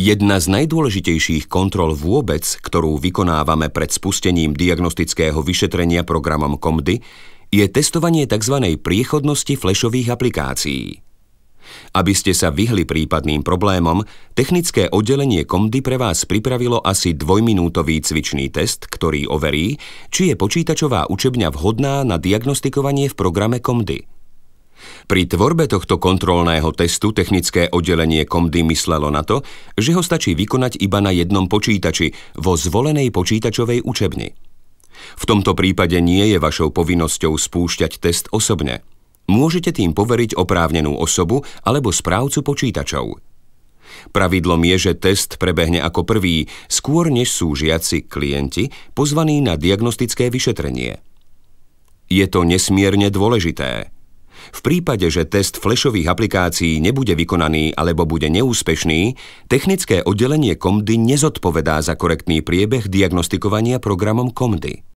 Jedna z najdôležitejších kontrol vôbec, ktorú vykonávame pred spustením diagnostického vyšetrenia programom COMDI, je testovanie tzv. Priechodnosti flashových aplikácií. Aby ste sa vyhli prípadným problémom, technické oddelenie COMDI pre vás pripravilo asi 2-minútový cvičný test, ktorý overí, či je počítačová učebňa vhodná na diagnostikovanie v programe COMDI. Pri tvorbe tohto kontrolného testu technické oddelenie COMDI myslelo na to, že ho stačí vykonať iba na jednom počítači vo zvolenej počítačovej učebni. V tomto prípade nie je vašou povinnosťou spúšťať test osobne. Môžete tým poveriť oprávnenú osobu alebo správcu počítačov. Pravidlom je, že test prebehne ako prvý, skôr než sú žiaci klienti pozvaní na diagnostické vyšetrenie. Je to nesmierne dôležité. V prípade, že test flashových aplikácií nebude vykonaný alebo bude neúspešný, technické oddelenie COMDI nezodpovedá za korektný priebeh diagnostikovania programom COMDI.